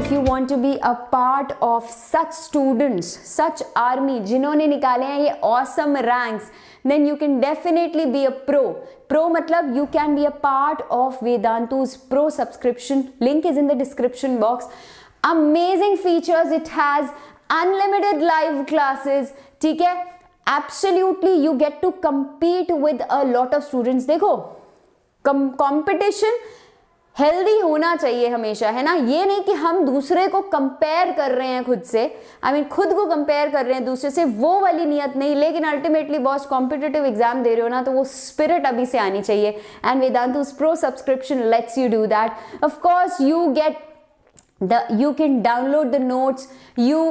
if you want to be a part of such students, such army जिन्होंने निकाले हैं ये awesome ranks, then you can definitely be a pro. Pro मतलब you can be a part of Vedantu's pro subscription. Link is in the description box. Amazing features it has, unlimited live classes, ठीक है? Absolutely you get to compete with a lot of students. देखो competition healthy होना चाहिए हमेशा, है ना? ये नहीं कि हम दूसरे को कंपेयर कर रहे हैं खुद से, खुद को कंपेयर कर रहे हैं दूसरे से, वो वाली नियत नहीं। लेकिन अल्टीमेटली बॉस कॉम्पिटिटिव एग्जाम दे रहे हो ना, तो वो स्पिरिट अभी से आनी चाहिए। And Vedantu's pro subscription lets you do that. Of course you can download the notes, you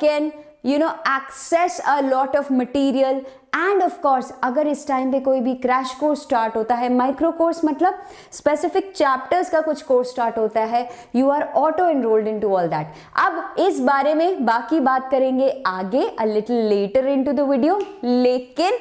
can access a lot of material, and of course अगर इस टाइम पे कोई भी क्रैश कोर्स स्टार्ट होता है, माइक्रो कोर्स मतलब स्पेसिफिक चैप्टर्स का कुछ कोर्स स्टार्ट होता है, you are auto enrolled into all that. अब इस बारे में बाकी बात करेंगे आगे, a little later into the video. लेकिन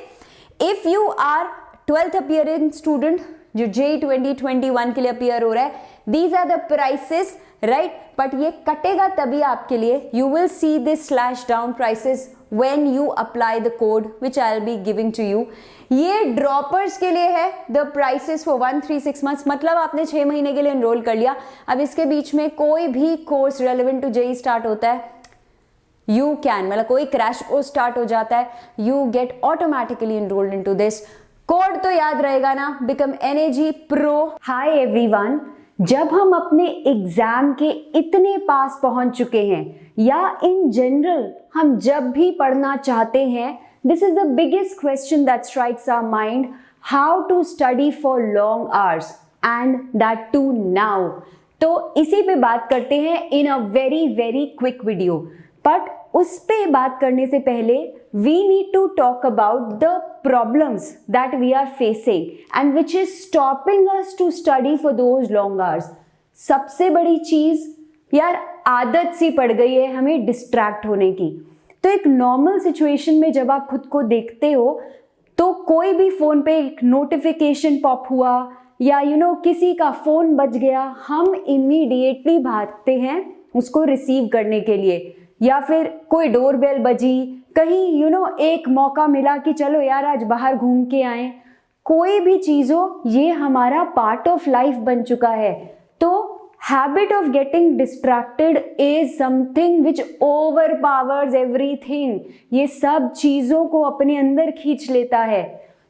if you are 12th appearing student जो JEE 2021 के लिए अपियर हो रहा है, these are the prices, right? But ये कटेगा तभी आपके लिए, you will see this slash down prices when you apply the code which I'll be giving to you. ये ड्रॉपर्स के लिए है, the prices for 1-3-6 months, मतलब आपने 6 महीने के लिए एनरोल कर लिया। अब इसके बीच में कोई भी course relevant to JEE start होता है, you can, मतलब कोई क्रैश कोर्स स्टार्ट हो जाता है, you get automatically enrolled into this. Code तो याद रहेगा ना, become NAG Pro. Hi everyone, जब हम अपने एग्जाम के इतने पास पहुंच चुके हैं, या इन जनरल हम जब भी पढ़ना चाहते हैं, this is the biggest question that strikes our mind, how to study for long hours and that too now. तो इसी पे बात करते हैं in a very very quick video. But उस पे बात करने से पहले we need to talk about the problems that we are facing and which is stopping us to study for those long hours. सबसे बड़ी चीज यार आदत सी पड़ गई है हमें डिस्ट्रैक्ट होने की। तो एक नॉर्मल सिचुएशन में जब आप खुद को देखते हो तो कोई भी फोन पे एक नोटिफिकेशन पॉप हुआ या किसी का फोन बज गया, हम इमीडिएटली भागते हैं उसको रिसीव करने के लिए, या फिर कोई डोरबेल बजी, कहीं एक मौका मिला कि चलो यार आज बाहर घूम के आए। कोई भी चीज हो, ये हमारा पार्ट ऑफ लाइफ बन चुका है। तो habit of getting distracted is something which overpowers everything. ये सब चीजों को अपने अंदर खींच लेता है।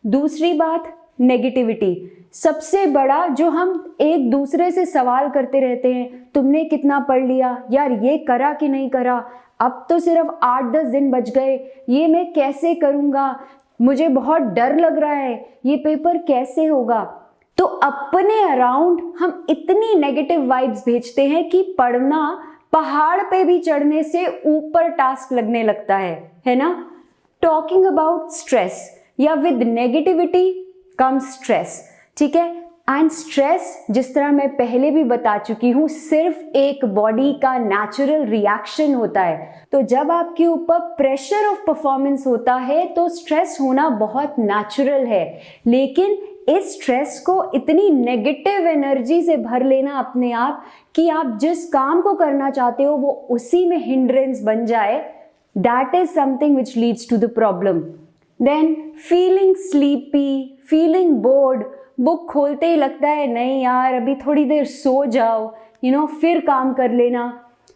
दूसरी बात, नेगेटिविटी। सबसे बड़ा जो हम एक दूसरे से सवाल करते रहते हैं, तुमने कितना पढ़ लिया, यार ये करा कि नहीं करा, अब तो सिर्फ 8-10 दिन बच गए, ये मैं कैसे करूँगा, मुझे बहुत डर लग रहा है, ये पेपर कैसे होगा। तो अपने अराउंड हम इतनी नेगेटिव वाइब्स भेजते हैं कि पढ़ना पहाड़ पे भी चढ़ने से ऊपर टास्क लगने लगता है ना? टॉकिंग अबाउट स्ट्रेस, या विद नेगेटिविटी कम स्ट्रेस, ठीक है? एंड स्ट्रेस, जिस तरह मैं पहले भी बता चुकी हूँ, सिर्फ एक बॉडी का नेचुरल रिएक्शन होता है। तो जब आपके ऊपर प्रेशर ऑफ परफॉर्मेंस होता है तो स्ट्रेस होना बहुत नेचुरल है। लेकिन इस स्ट्रेस को इतनी नेगेटिव एनर्जी से भर लेना अपने आप कि आप जिस काम को करना चाहते हो वो उसी में हिंड्रेंस बन जाए, that is something which leads to the problem. Then feeling sleepy, feeling bored, book खोलते ही लगता है नहीं यार अभी थोड़ी देर सो जाओ, फिर काम कर लेना,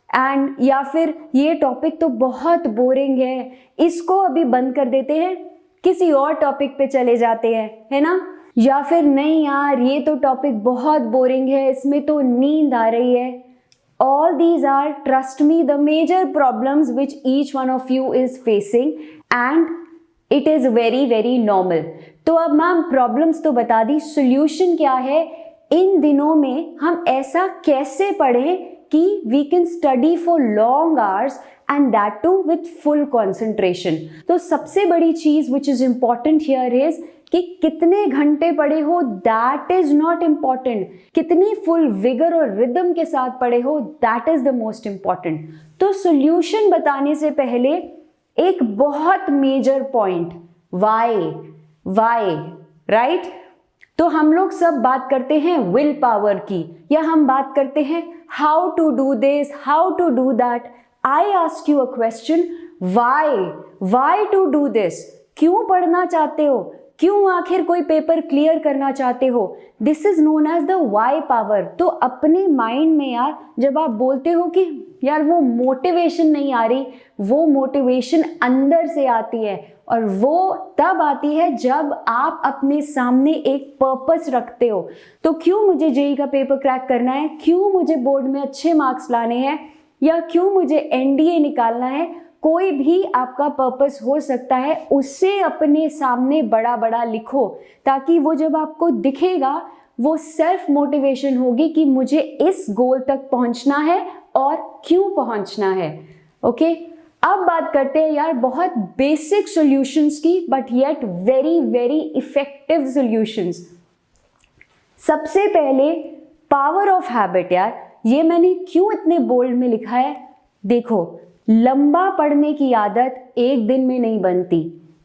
एंड या फिर ये टॉपिक तो बहुत बोरिंग है, इसको अभी बंद कर देते हैं, किसी और टॉपिक पे चले जाते हैं, है ना? या फिर नहीं यार ये तो टॉपिक बहुत बोरिंग है, इसमें तो नींद आ रही है। All these are, trust me, the major problems which each one of you is facing and it is very very normal. तो अब मैम प्रॉब्लम्स तो बता दी, सोल्यूशन क्या है? इन दिनों में हम ऐसा कैसे पढ़ें कि we can study for long hours and that too with full concentration. तो सबसे बड़ी चीज which is important here is कि कितने घंटे पढ़े हो, दैट इज नॉट इम्पॉर्टेंट, कितनी फुल विगर और रिदम के साथ पढ़े हो, that is the most important. तो सोल्यूशन बताने से पहले एक बहुत मेजर पॉइंट, वाई, राइट? तो हम लोग सब बात करते हैं विल पावर की, या हम बात करते हैं how to do this, how to do that. I ask you a question, why to do this? क्यों पढ़ना चाहते हो? क्यों आखिर कोई पेपर क्लियर करना चाहते हो? This is known as the why power. तो अपने माइंड में यार जब आप बोलते हो कि यार वो मोटिवेशन नहीं आ रही, वो मोटिवेशन अंदर से आती है, और वो तब आती है जब आप अपने सामने एक पर्पस रखते हो. तो क्यों मुझे जेईई का पेपर क्रैक करना है, क्यों मुझे बोर्ड में अच्छे मार्क्स लाने हैं, या क्यों मुझे एनडीए निकालना है, कोई भी आपका पर्पस हो सकता है, उससे अपने सामने बड़ा बड़ा लिखो, ताकि वो जब आपको दिखेगा वो सेल्फ मोटिवेशन होगी कि मुझे इस गोल तक पहुंचना है और क्यों पहुंचना है. ओके, अब बात करते हैं यार बहुत बेसिक सॉल्यूशंस की, but yet very very effective solutions. सबसे पहले पावर ऑफ हैबिट. यार ये मैंने क्यों इतने बोल्ड में लिखा है? देखो, लंबा पढ़ने की आदत एक दिन में नहीं बनती.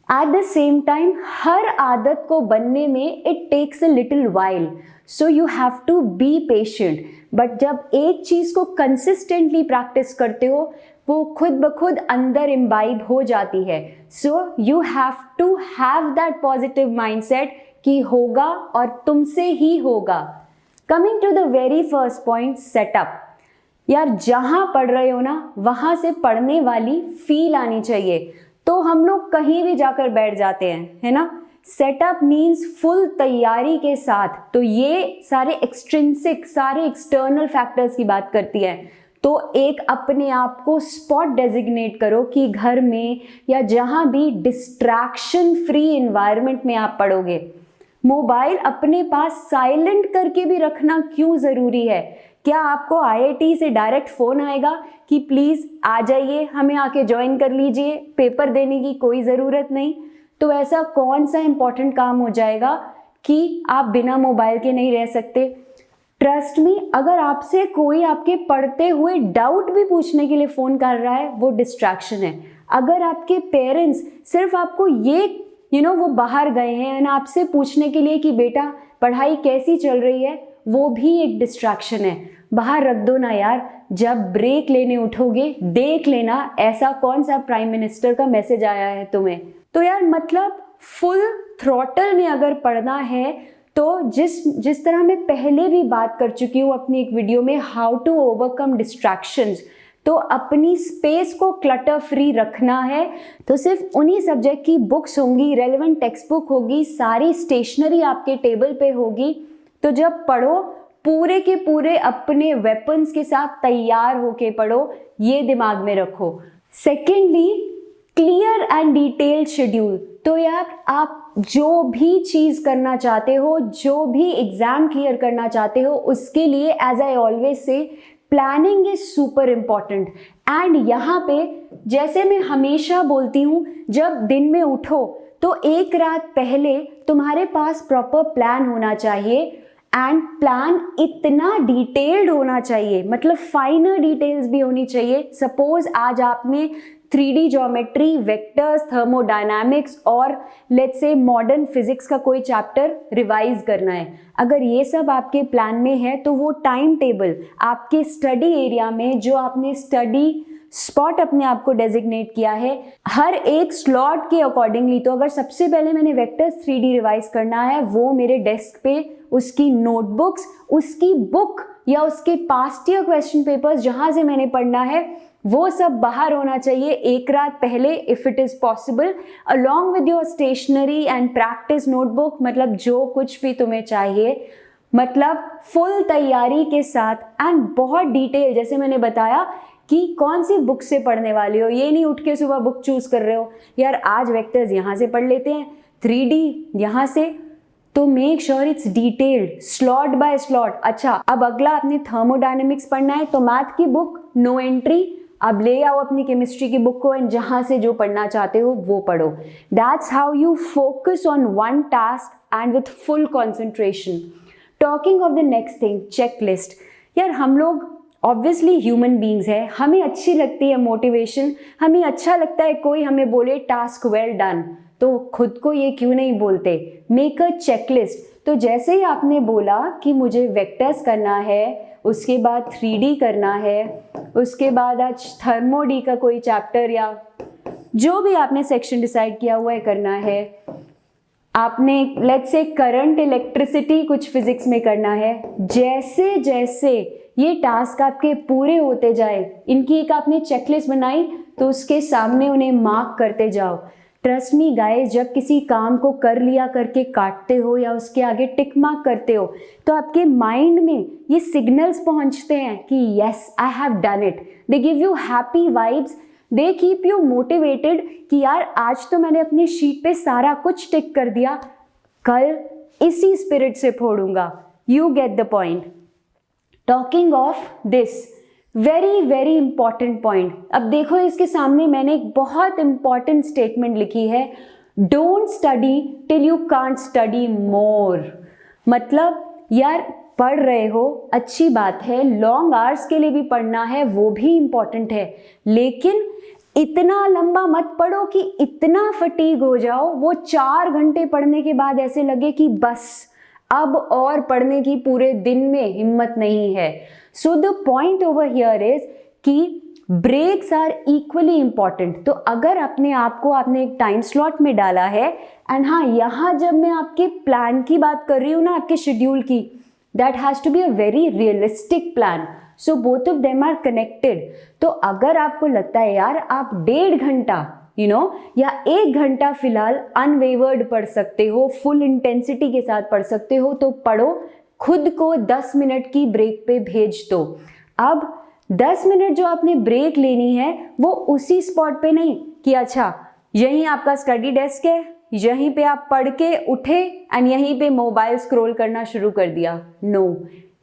एट द सेम टाइम हर आदत को बनने में it takes a little while, so you have to be patient. But जब एक चीज को कंसिस्टेंटली प्रैक्टिस करते हो वो खुद ब खुद अंदर इम्बाइब हो जाती है. So you have to have that positive mindset कि होगा और तुमसे ही होगा. Coming to the very first point, setup. यार जहां पढ़ रहे हो ना वहां से पढ़ने वाली फील आनी चाहिए. तो हम लोग कहीं भी जाकर बैठ जाते हैं, है ना. सेटअप मीन्स फुल तैयारी के साथ. तो ये सारे एक्सट्रिंसिक, सारे एक्सटर्नल फैक्टर्स की बात करती है. तो एक अपने आप को स्पॉट डेजिग्नेट करो कि घर में या जहां भी डिस्ट्रैक्शन फ्री एनवायरनमेंट में आप पढ़ोगे. मोबाइल अपने पास साइलेंट करके भी रखना क्यों ज़रूरी है? क्या आपको आईआईटी से डायरेक्ट फ़ोन आएगा कि प्लीज़ आ जाइए, हमें आके ज्वाइन कर लीजिए, पेपर देने की कोई ज़रूरत नहीं? तो ऐसा कौन सा इम्पॉर्टेंट काम हो जाएगा कि आप बिना मोबाइल के नहीं रह सकते? ट्रस्ट मी, अगर आपसे कोई आपके पढ़ते हुए डाउट भी पूछने के लिए फ़ोन कर रहा है, वो डिस्ट्रैक्शन है. अगर आपके पेरेंट्स सिर्फ आपको ये वो बाहर गए हैं ना आपसे पूछने के लिए कि बेटा पढ़ाई कैसी चल रही है, वो भी एक डिस्ट्रैक्शन है. बाहर रख दो ना यार. जब ब्रेक लेने उठोगे देख लेना ऐसा कौन सा प्राइम मिनिस्टर का मैसेज आया है तुम्हें. तो यार मतलब फुल थ्रॉटल में अगर पढ़ना है तो जिस तरह मैं पहले भी बात कर चुकी हूँ अपनी एक वीडियो में, हाउ टू ओवरकम डिस्ट्रैक्शंस, तो अपनी स्पेस को क्लटर फ्री रखना है. तो सिर्फ उन्हीं सब्जेक्ट की बुक्स होंगी, रेलेवेंट टेक्स्ट बुक होगी, सारी स्टेशनरी आपके टेबल पे होगी. तो जब पढ़ो पूरे के पूरे अपने वेपन्स के साथ तैयार होके पढ़ो, ये दिमाग में रखो. Secondly, clear and detailed schedule. तो यार आप जो भी चीज़ करना चाहते हो, जो भी एग्ज़ाम क्लियर करना चाहते हो, उसके लिए as I always say planning is super important. And यहाँ पे जैसे मैं हमेशा बोलती हूँ, जब दिन में उठो तो एक रात पहले तुम्हारे पास प्रॉपर प्लान होना चाहिए. एंड प्लान इतना डिटेल्ड होना चाहिए, मतलब फाइनर डिटेल्स भी होनी चाहिए. सपोज आज आपने 3D ज्योमेट्री, वेक्टर्स, थर्मोडायनामिक्स और लेट्स से मॉडर्न फिजिक्स का कोई चैप्टर रिवाइज करना है. अगर ये सब आपके प्लान में है तो वो टाइम टेबल आपके स्टडी एरिया में जो आपने स्टडी स्पॉट अपने आप को डेजिग्नेट किया है, हर एक स्लॉट के अकॉर्डिंगली. तो अगर सबसे पहले मैंने वेक्टर्स 3D रिवाइज करना है, वो मेरे डेस्क पे उसकी नोटबुक्स, उसकी बुक या उसके पास्ट ईयर क्वेश्चन पेपर्स जहाँ से मैंने पढ़ना है, वो सब बाहर होना चाहिए एक रात पहले if it is possible, along with your stationery and practice notebook. मतलब जो कुछ भी तुम्हें चाहिए, मतलब फुल तैयारी के साथ एंड बहुत डिटेल. जैसे मैंने बताया कि कौन सी बुक से पढ़ने वाले हो. ये नहीं उठ के सुबह बुक चूज कर रहे हो, यार आज वेक्टर्स यहाँ से पढ़ लेते हैं, 3D यहाँ से. तो make sure it's detailed, slot by slot. अच्छा, अब अगला आपने थर्मोडायनेमिक्स पढ़ना है तो मैथ की बुक नो एंट्री, अब ले आओ अपनी केमिस्ट्री की बुक को एंड जहाँ से जो पढ़ना चाहते हो वो पढ़ो. That's how you focus on one task and with full concentration. Talking of the next thing, checklist. यार हम लोग ऑब्वियसली ह्यूमन बींग्स है, हमें अच्छी लगती है मोटिवेशन, हमें अच्छा लगता है कोई हमें बोले टास्क वेल डन, तो खुद को ये क्यों नहीं बोलते, मेक अ चेकलिस्ट. तो जैसे ही आपने बोला कि मुझे वेक्टर्स करना है, उसके बाद 3D करना है, उसके बाद आज थर्मोडी का कोई चैप्टर या जो भी आपने सेक्शन डिसाइड किया हुआ है करना है, आपने लेट्स से करंट इलेक्ट्रिसिटी कुछ फिजिक्स में करना है, जैसे जैसे ये टास्क आपके पूरे होते जाए, इनकी एक आपने चेकलिस्ट बनाई तो उसके सामने उन्हें मार्क करते जाओ। ट्रस्ट मी गाइस, जब किसी काम को कर लिया करके काटते हो या उसके आगे टिक मार्क करते हो तो आपके माइंड में ये सिग्नल्स पहुंचते हैं कि yes I have done it. They give you happy vibes, they keep you motivated कि यार आज तो मैंने अपनी शीट पे सारा कुछ टिक कर दिया, कल इसी स्पिरिट से फोड़ूंगा। You get the point. Talking of this, very very important point. अब देखो इसके सामने मैंने एक बहुत इंपॉर्टेंट स्टेटमेंट लिखी है, don't study till you can't study more. मतलब यार पढ़ रहे हो अच्छी बात है, लॉन्ग आवर्स के लिए भी पढ़ना है, वो भी इंपॉर्टेंट है, लेकिन इतना लंबा मत पढ़ो कि इतना फटीग हो जाओ, वो 4 घंटे पढ़ने के बाद ऐसे लगे कि बस अब और पढ़ने की पूरे दिन में हिम्मत नहीं है। So the point over here is कि ब्रेक्स आर इक्वली इंपॉर्टेंट। तो अगर अपने आप को आपने एक टाइम स्लॉट में डाला है, एंड हाँ यहाँ जब मैं आपके प्लान की बात कर रही हूँ ना, आपके शेड्यूल की, that has to be a very realistic plan, so both of them are connected. तो अगर आपको लगता है यार आप 1.5 घंटा या 1 घंटा फिलहाल अनवेवर्ड पढ़ सकते हो, फुल इंटेंसिटी के साथ पढ़ सकते हो, तो पढ़ो। खुद को 10 मिनट की ब्रेक पे भेज दो। अब 10 मिनट जो आपने ब्रेक लेनी है वो उसी स्पॉट पे नहीं कि अच्छा यहीं आपका स्टडी डेस्क है, यहीं पे आप पढ़ के उठे एंड यहीं पे मोबाइल स्क्रॉल करना शुरू कर दिया। नो,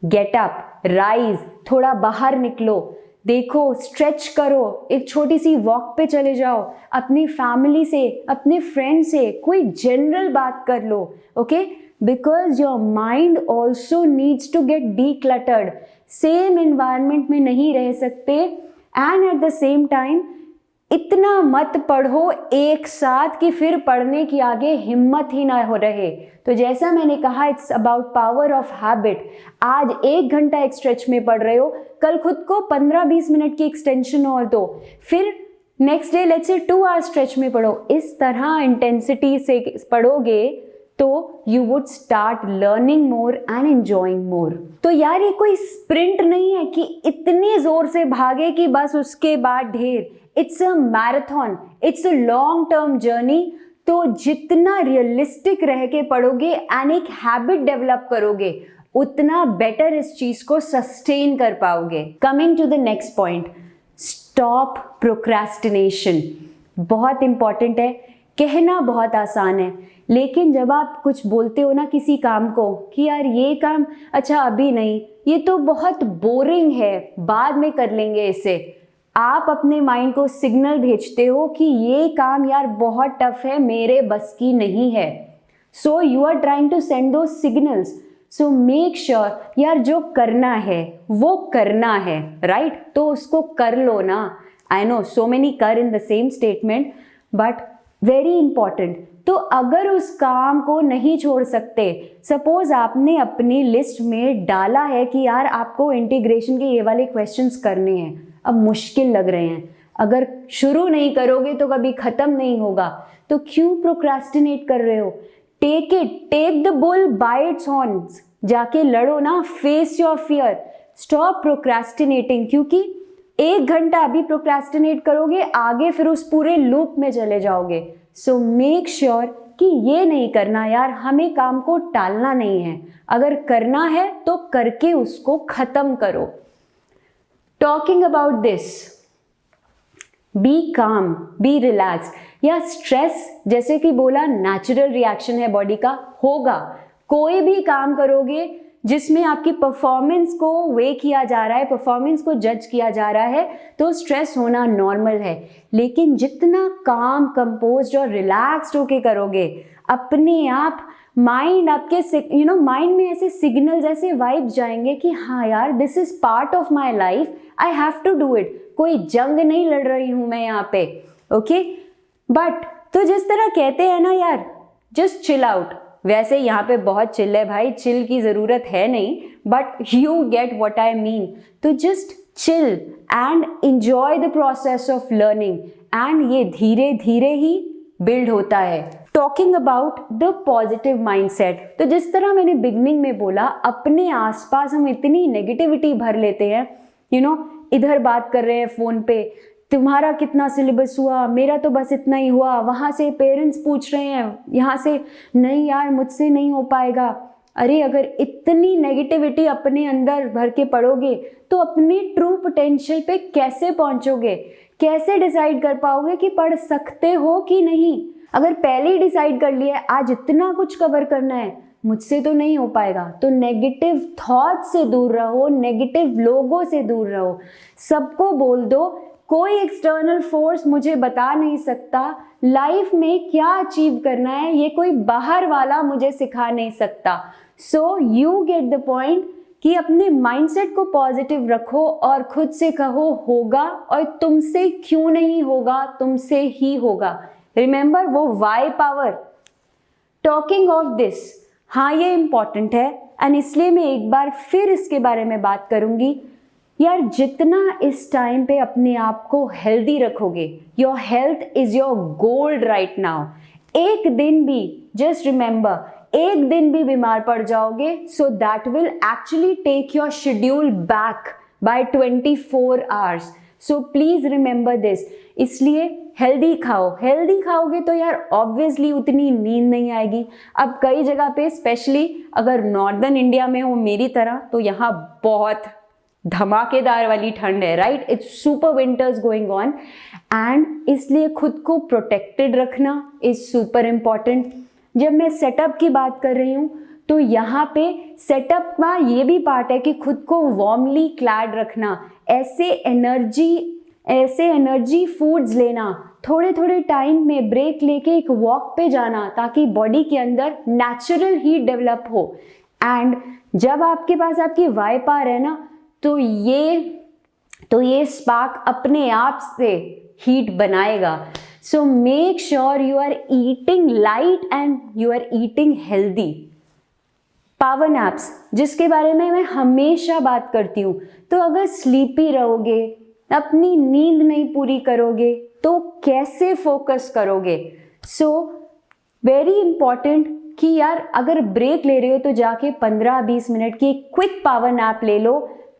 गेट अप, राइज, थोड़ा बाहर निकलो, देखो, स्ट्रेच करो, एक छोटी सी वॉक पे चले जाओ, अपनी फैमिली से, अपने फ्रेंड से कोई जनरल बात कर लो, okay, because your mind also needs to get decluttered. Same environment में नहीं रह सकते, and at the same time इतना मत पढ़ो एक साथ कि फिर पढ़ने की आगे हिम्मत ही ना हो रहे। तो जैसा मैंने कहा, it's about power of habit. आज 1 घंटा एक स्ट्रेच में पढ़ रहे हो, कल खुद को 15-20 मिनट की एक्सटेंशन और दो, फिर next day let's say 2 our stretch में पढ़ो। इस तरह इंटेंसिटी से पढ़ोगे तो you would start learning more and enjoying more. तो यार ये कोई स्प्रिंट नहीं है कि इतने जोर से भागे कि बस उसके बाद ढेर। It's a marathon, it's a long term journey. तो जितना रियलिस्टिक रह के पढ़ोगे एंड एक हैबिट डेवलप करोगे, उतना बेटर इस चीज को सस्टेन कर पाओगे। Coming to the next point, stop procrastination. बहुत इंपॉर्टेंट है। कहना बहुत आसान है, लेकिन जब आप कुछ बोलते हो ना किसी काम को कि यार ये काम अच्छा अभी नहीं, ये तो बहुत बोरिंग है, बाद में कर लेंगे इसे, आप अपने माइंड को सिग्नल भेजते हो कि ये काम यार बहुत टफ है, मेरे बस की नहीं है। So you are trying to send दो सिग्नल्स। सो मेक श्योर यार जो करना है वो करना है, राइट? तो उसको कर लो ना। आई नो सो मेनी कर in the same statement, but very important. तो अगर उस काम को नहीं छोड़ सकते, सपोज आपने अपनी लिस्ट में डाला है कि यार आपको इंटीग्रेशन के ये वाले क्वेश्चंस करने हैं, अब मुश्किल लग रहे हैं, अगर शुरू नहीं करोगे तो कभी खत्म नहीं होगा, तो क्यों प्रोक्रेस्टिनेट कर रहे हो? Take it, take the bull by its horns, जाके लड़ो ना, face your fear, stop procrastinating. क्योंकि 1 घंटा अभी प्रोक्रेस्टिनेट करोगे, आगे फिर उस पूरे लूप में चले जाओगे। सो मेक श्योर कि ये नहीं करना यार, हमें काम को टालना नहीं है, अगर करना है तो करके उसको खत्म करो। टॉकिंग अबाउट दिस, बी काम, बी रिलैक्स। या स्ट्रेस जैसे कि बोला नेचुरल रिएक्शन है बॉडी का, होगा। कोई भी काम करोगे जिसमें आपकी परफॉर्मेंस को वे किया जा रहा है, परफॉर्मेंस को जज किया जा रहा है, तो स्ट्रेस होना नॉर्मल है। लेकिन जितना काम, कंपोज्ड और रिलैक्स्ड होके करोगे, अपने आप माइंड आपके माइंड में ऐसे सिग्नल्स, ऐसे वाइब्स जाएंगे कि हाँ यार this is part of my life, I have to do it. कोई जंग नहीं लड़ रही हूं मैं यहाँ पे, ओके? बट तो जिस तरह कहते हैं ना यार, जस्ट चिल आउट, वैसे यहाँ पे बहुत चिल है भाई, चिल की ज़रूरत है नहीं, but you get what I mean. तो just chill and enjoy the process of learning, and ये धीरे धीरे ही बिल्ड होता है। Talking about the positive mindset, तो जिस तरह मैंने बिगनिंग में बोला, अपने आसपास हम इतनी नेगेटिविटी भर लेते हैं, इधर बात कर रहे हैं फोन पे, तुम्हारा कितना सिलेबस हुआ, मेरा तो बस इतना ही हुआ, वहाँ से पेरेंट्स पूछ रहे हैं, यहाँ से नहीं यार मुझसे नहीं हो पाएगा। अरे अगर इतनी नेगेटिविटी अपने अंदर भर के पढ़ोगे तो अपने ट्रू पोटेंशियल पे कैसे पहुंचोगे, कैसे डिसाइड कर पाओगे कि पढ़ सकते हो कि नहीं। अगर पहले ही डिसाइड कर लिया आज इतना कुछ कवर करना है, मुझसे तो नहीं हो पाएगा, तो नेगेटिव थॉट से दूर रहो, नेगेटिव लोगों से दूर रहो। सबको बोल दो कोई एक्सटर्नल फोर्स मुझे बता नहीं सकता लाइफ में क्या अचीव करना है, ये कोई बाहर वाला मुझे सिखा नहीं सकता। So you get the point कि अपने माइंडसेट को पॉजिटिव रखो और खुद से कहो होगा, और तुमसे क्यों नहीं होगा, तुमसे ही होगा। रिमेंबर वो why power. Talking of this, हाँ ये इंपॉर्टेंट है एंड इसलिए मैं एक बार फिर इसके बारे में बात करूंगी। यार जितना इस टाइम पे अपने आप को हेल्दी रखोगे, your health is your gold right now. एक दिन भी, जस्ट रिमेंबर, एक दिन भी बीमार पड़ जाओगे, so that will actually take your schedule back by 24 hours. So please remember this. इसलिए हेल्दी खाओ, हेल्दी खाओगे तो यार ऑब्वियसली उतनी नींद नहीं आएगी। अब कई जगह पे, स्पेशली अगर नॉर्दर्न इंडिया में हो मेरी तरह, तो यहाँ बहुत धमाकेदार वाली ठंड है, right? It's super winters going on, and इसलिए खुद को प्रोटेक्टेड रखना इज सुपर इम्पॉर्टेंट। जब मैं सेटअप की बात कर रही हूँ तो यहाँ पे सेटअप का ये भी पार्ट है कि खुद को वार्मली क्लैड रखना, ऐसे एनर्जी फूड्स लेना, थोड़े थोड़े टाइम में ब्रेक लेके एक वॉक पे जाना ताकि बॉडी के अंदर नेचुरल हीट डेवलप हो। एंड जब आपके पास आपकी वाई पावर है ना, तो ये स्पार्क अपने आप से हीट बनाएगा। So make sure you are eating light and you are eating healthy. Power naps, जिसके बारे में मैं हमेशा बात करती हूँ, तो अगर स्लीपी रहोगे, अपनी नींद नहीं पूरी करोगे, तो कैसे फोकस करोगे? सो वेरी इंपॉर्टेंट कि यार अगर ब्रेक ले रहे हो तो जाके 15-20 मिनट की क्विक पावर नैप ले लो।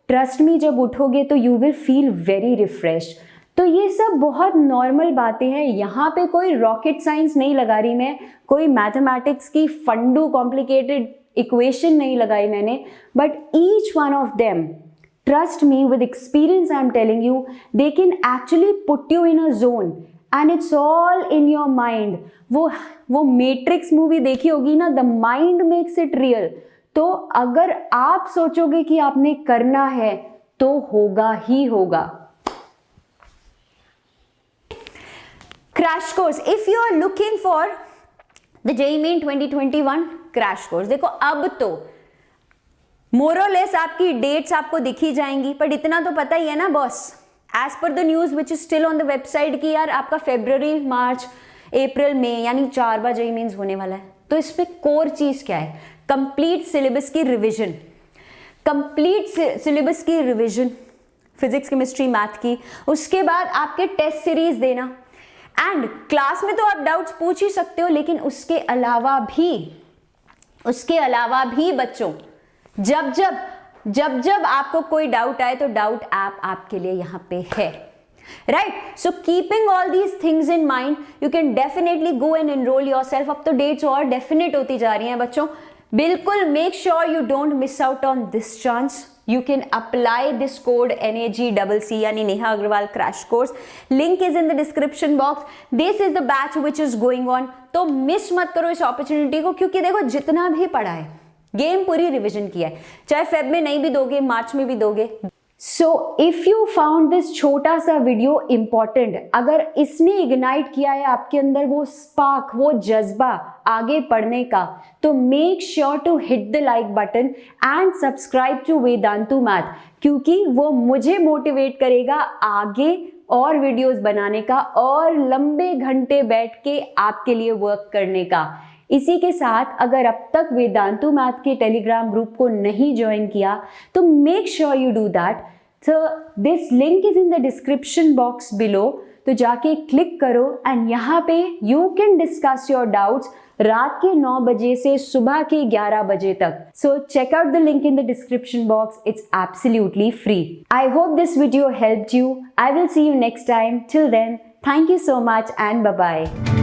ट्रस्ट मी, जब उठोगे तो you will feel very refreshed. तो ये सब बहुत नॉर्मल बातें हैं, यहाँ पे कोई रॉकेट साइंस नहीं लगा रही मैं, कोई मैथमेटिक्स की फंडू कॉम्प्लिकेटेड इक्वेशन नहीं लगाई मैंने, but each one of them, trust me, with experience I'm telling you, they can actually put you in a zone and it's all in your mind। वो मैट्रिक्स मूवी देखी होगी ना, the mind makes it real. तो अगर आप सोचोगे कि आपने करना है तो होगा ही होगा। Crash course, if you are looking for the JEE Main 2021 crash course, देखो अब तो मोरलेस आपकी डेट्स आपको दिखी जाएंगी, पर इतना तो पता ही है ना boss, as per the news which is still on the website, कि यार आपका फरवरी, मार्च, अप्रैल, मई यानी 4 बार JEE Mains होने वाला है। तो इस पे कोर चीज क्या है? कंप्लीट सिलेबस की रिविजन, कंप्लीट सिलेबस की रिविजन, फिजिक्स, केमिस्ट्री, मैथ की। उसके बाद आपके टेस्ट सीरीज देना, एंड क्लास में तो आप डाउट्स पूछ ही सकते हो, लेकिन उसके अलावा भी बच्चों, जब आपको कोई डाउट आए तो डाउट ऐप आपके लिए यहाँ पे है, right? So keeping all these things in mind, you can definitely go and enrol yourself. अब तो डेट्स और डेफिनेट होती जा रही हैं बच्चों, बिल्कुल make sure you don't miss out on this chance. You can apply this code NAGCC यानी Neha Agarwal crash course, link is in the description box. This is the batch which is going on, तो miss मत करो इस opportunity को, क्योंकि देखो जितना भी पढ़ा है, गेम पूरी रिवीजन किया है, चाहे फेब में नहीं भी दोगे, मार्च में भी दोगे। So if you found this छोटा सा वीडियो इंपॉर्टेंट, अगर इसने इग्नाइट किया है आपके अंदर वो स्पार्क, वो जज्बा आगे पढ़ने का, तो make sure to hit the like button and subscribe to Vedantu math, क्योंकि वो मुझे मोटिवेट करेगा आगे और वीडियोस बनाने का और लंबे घंटे बैठ के आपके लिए वर्क करने का। इसी के साथ अगर अब तक वेदांतु मैथ के टेलीग्राम ग्रुप को नहीं ज्वाइन किया तो make sure you do that. So this link is in the description box below, तो जाके क्लिक करो एंड यहाँ पे you can discuss your doubts रात के 9 बजे से सुबह के 11 बजे तक। So check out the link in the description box. It's absolutely free. I hope this video helped you. I will see you next time. Till then, thank you so much and bye-bye.